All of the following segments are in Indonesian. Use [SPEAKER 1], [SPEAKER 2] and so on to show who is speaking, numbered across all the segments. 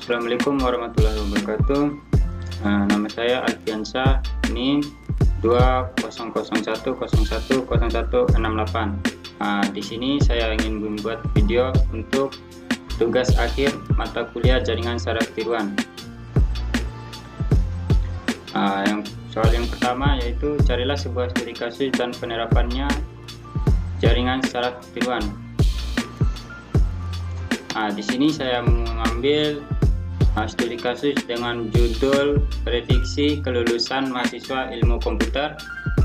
[SPEAKER 1] Assalamualaikum warahmatullahi wabarakatuh. Nama saya Alfiansyah, NIM 2001010168. Di sini saya ingin membuat video untuk tugas akhir mata kuliah jaringan saraf tiruan. Soal yang pertama yaitu carilah sebuah studi kasus dan penerapannya jaringan saraf tiruan. Di sini saya mengambil studi kasus dengan judul prediksi kelulusan mahasiswa ilmu komputer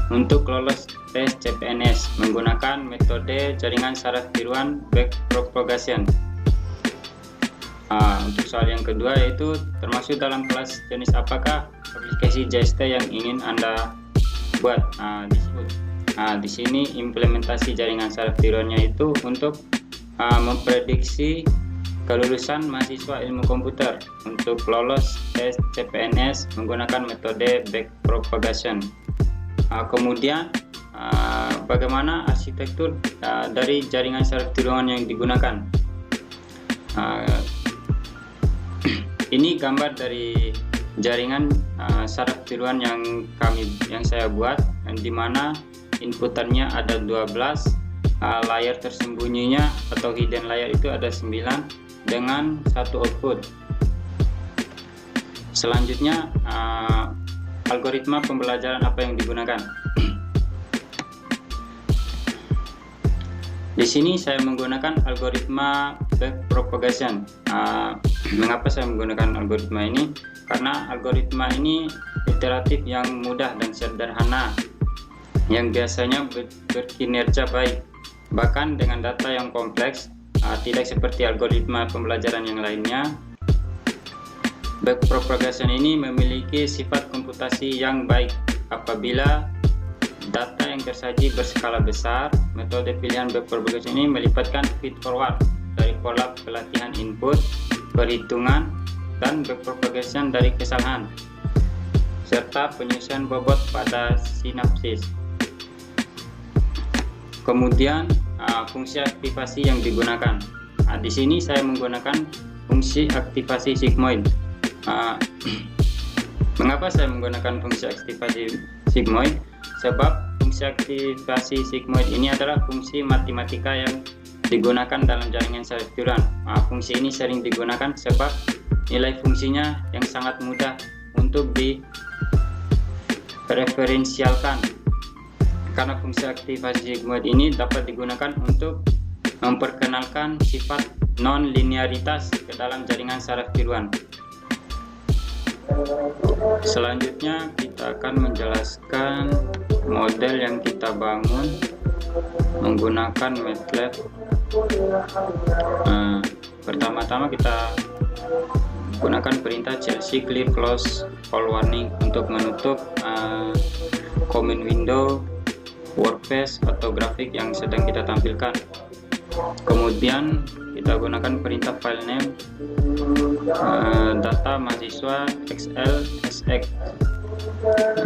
[SPEAKER 1] untuk lolos tes CPNS menggunakan metode jaringan saraf tiruan backpropagation. Untuk soal yang kedua yaitu termasuk dalam kelas jenis apakah aplikasi JST yang ingin Anda buat. Di sini implementasi jaringan saraf tiruannya itu untuk memprediksi kelulusan mahasiswa ilmu komputer untuk lolos tes CPNS menggunakan metode backpropagation. Kemudian bagaimana arsitektur dari jaringan saraf tiruan yang digunakan. Ini gambar dari jaringan saraf tiruan yang saya buat, di mana inputannya ada 12, layar tersembunyinya atau hidden layer itu ada 9 dengan satu output. Selanjutnya algoritma pembelajaran apa yang digunakan. Di sini saya menggunakan algoritma backpropagation. Mengapa saya menggunakan algoritma ini? Karena algoritma ini iteratif yang mudah dan sederhana, yang biasanya berkinerja baik bahkan dengan data yang kompleks. Tidak seperti algoritma pembelajaran yang lainnya. Backpropagation ini memiliki sifat komputasi yang baik apabila data yang tersaji berskala besar. Metode pilihan backpropagation ini melibatkan feed forward dari pola pelatihan input, perhitungan, dan backpropagation dari kesalahan, serta penyesuaian bobot pada sinapsis. Kemudian fungsi aktivasi yang digunakan. Di sini saya menggunakan fungsi aktivasi sigmoid. Mengapa saya menggunakan fungsi aktivasi sigmoid? Sebab fungsi aktivasi sigmoid ini adalah fungsi matematika yang digunakan dalam jaringan saraf tiruan. Fungsi ini sering digunakan sebab nilai fungsinya yang sangat mudah untuk direferensialkan. Karena fungsi aktivasi sigmoid ini dapat digunakan untuk memperkenalkan sifat non-linearitas ke dalam jaringan saraf tiruan. Selanjutnya kita akan menjelaskan model yang kita bangun menggunakan MATLAB. Pertama-tama kita gunakan perintah CLC clear close all warning untuk menutup comment window, workspace atau grafik yang sedang kita tampilkan. Kemudian kita gunakan perintah file name data mahasiswa XLSX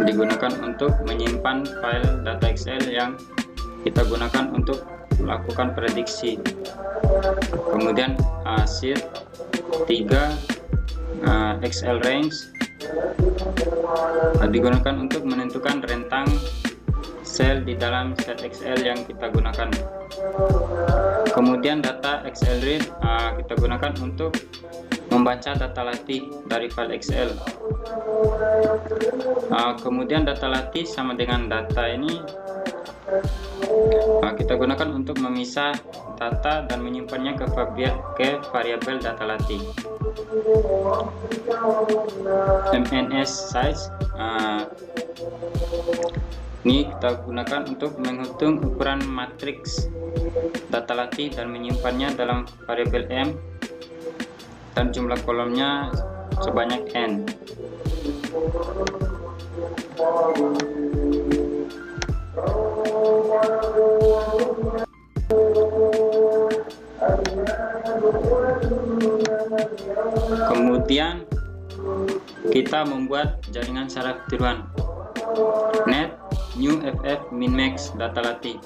[SPEAKER 1] digunakan untuk menyimpan file data Excel yang kita gunakan untuk melakukan prediksi. Kemudian sheet 3 Excel range digunakan untuk menentukan rentang sel di dalam set Excel yang kita gunakan. Kemudian data Excel read kita gunakan untuk membaca data latih dari file Excel. Kemudian data latih sama dengan data ini kita gunakan untuk memisah data dan menyimpannya ke variabel data latih. MNS size ini kita gunakan untuk menghitung ukuran matriks data latih dan menyimpannya dalam variabel M, dan jumlah kolomnya sebanyak N. Kemudian kita membuat jaringan saraf tiruan. Net new FF minmax data latih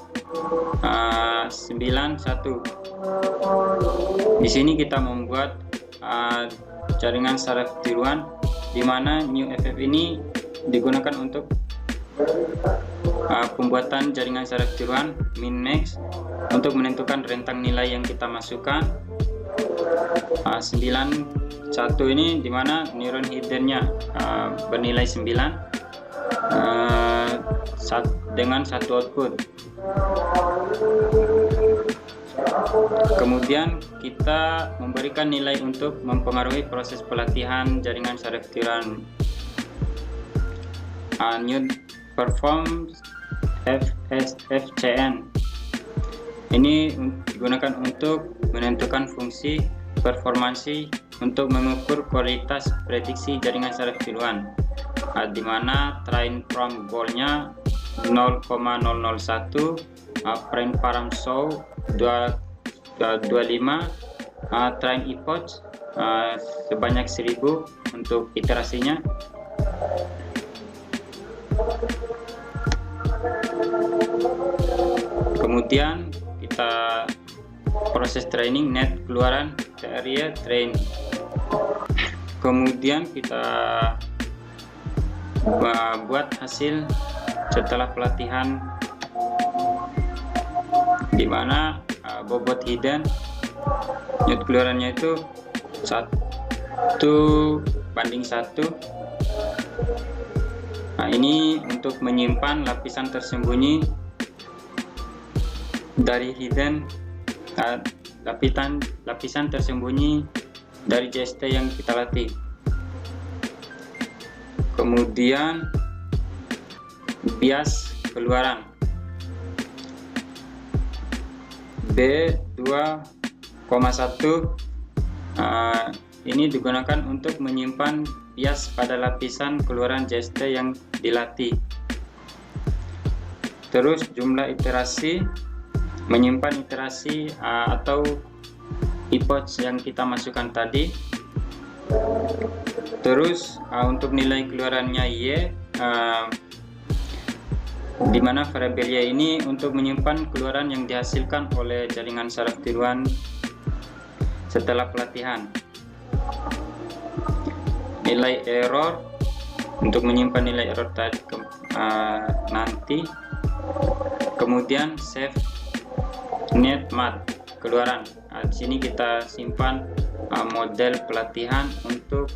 [SPEAKER 1] 91. Di sini kita membuat jaringan saraf tiruan, di mana new FF ini digunakan untuk pembuatan jaringan saraf tiruan min max untuk menentukan rentang nilai yang kita masukkan. 91 ini dimana neuron hiddennya bernilai 9 dengan satu output. Kemudian kita memberikan nilai untuk mempengaruhi proses pelatihan jaringan saraf tiruan. New perform FCN ini digunakan untuk menentukan fungsi performansi untuk mengukur kualitas prediksi jaringan saraf tiruan, di mana train from goal-nya 0,001, prime param show 25, train epoch sebanyak 1000 untuk iterasinya. Kemudian kita proses training net keluaran area train. Kemudian kita buat hasil setelah pelatihan, di mana bobot hidden net keluarannya itu 1:1. Ini untuk menyimpan lapisan tersembunyi dari hidden, lapisan tersembunyi dari JST yang kita latih. Kemudian bias keluaran B2,1 ini digunakan untuk menyimpan bias pada lapisan keluaran JST yang dilatih. Terus jumlah iterasi, menyimpan iterasi atau epoch yang kita masukkan tadi. Terus untuk nilai keluarannya Y, di mana variabel Y ini untuk menyimpan keluaran yang dihasilkan oleh jaringan saraf tiruan setelah pelatihan. Nilai error untuk menyimpan nilai error tadi nanti. Kemudian save net mat keluaran. Di sini kita simpan model pelatihan untuk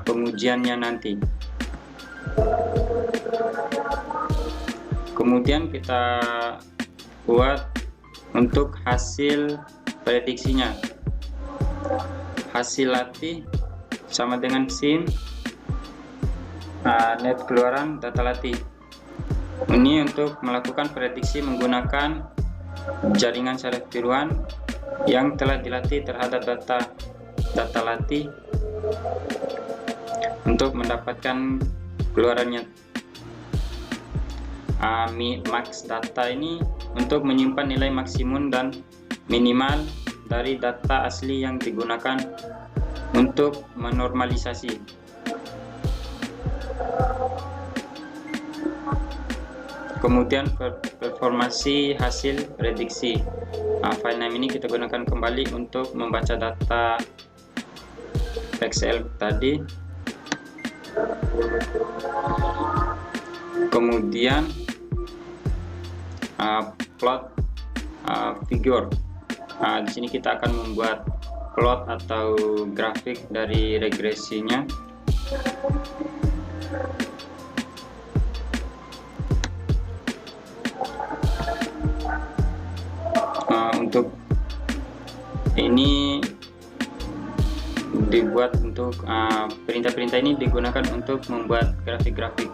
[SPEAKER 1] pengujiannya nanti. Kemudian kita buat untuk hasil prediksinya. Hasil latih sama dengan SIM net keluaran data latih. Ini untuk melakukan prediksi menggunakan jaringan saraf tiruan yang telah dilatih terhadap data latih untuk mendapatkan keluarannya. Max data ini untuk menyimpan nilai maksimum dan minimal dari data asli yang digunakan untuk menormalisasi. Kemudian performasi hasil prediksi. File name ini kita gunakan kembali untuk membaca data Excel tadi. Kemudian plot figure. Di sini kita akan membuat plot atau grafik dari regresinya. Untuk ini dibuat untuk perintah-perintah ini digunakan untuk membuat grafik-grafik.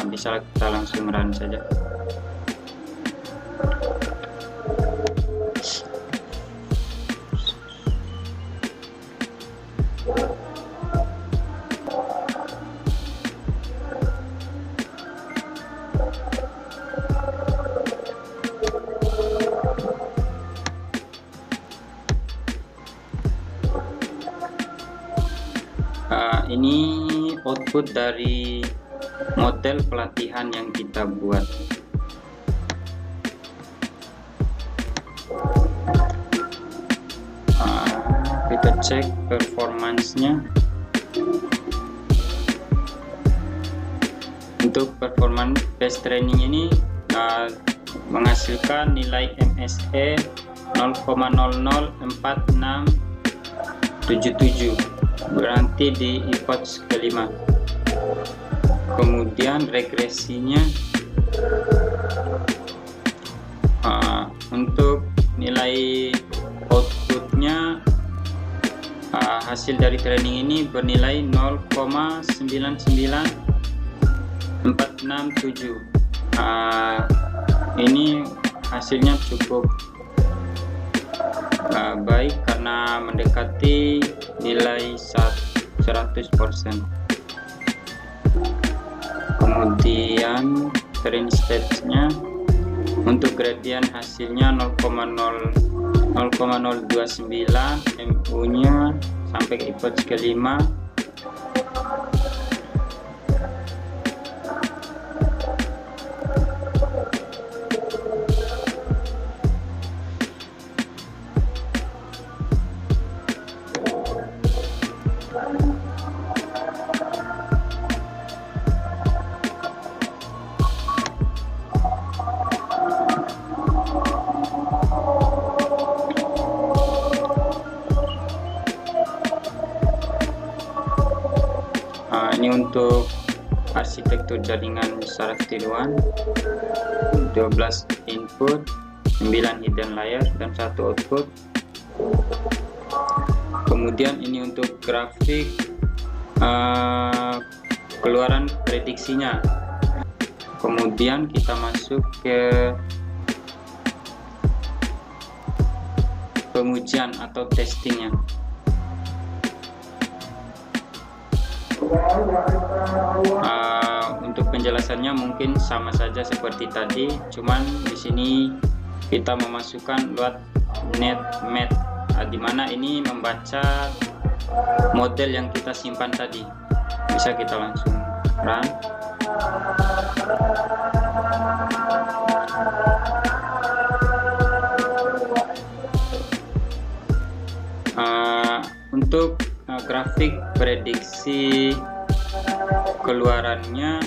[SPEAKER 1] Bisa kita langsung run saja. Ini output dari model pelatihan yang kita buat. Kita cek performance-nya. Untuk performance base training ini menghasilkan nilai MSE 0,004677, berarti di IPOTS kelima. Kemudian regresinya untuk nilai outputnya, hasil dari training ini bernilai 0,99467. Ini hasilnya cukup baik karena mendekati nilai 100%. Kemudian train stage-nya untuk gradient hasilnya 0,029, MU-nya sampai ke IPOTS kelima. Ini untuk arsitektur jaringan saraf tiruan, 12 input, 9 hidden layer, dan 1 output. Kemudian ini untuk grafik keluaran prediksinya. Kemudian kita masuk ke pengujian atau testingnya. Untuk penjelasannya mungkin sama saja seperti tadi, cuman di sini kita memasukkan load net math, di mana ini membaca model yang kita simpan tadi. Bisa kita langsung run. Untuk grafik prediksi keluarannya,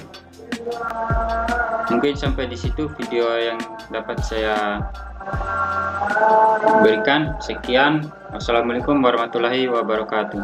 [SPEAKER 1] mungkin sampai di situ video yang dapat saya berikan. Sekian, wassalamualaikum warahmatullahi wabarakatuh.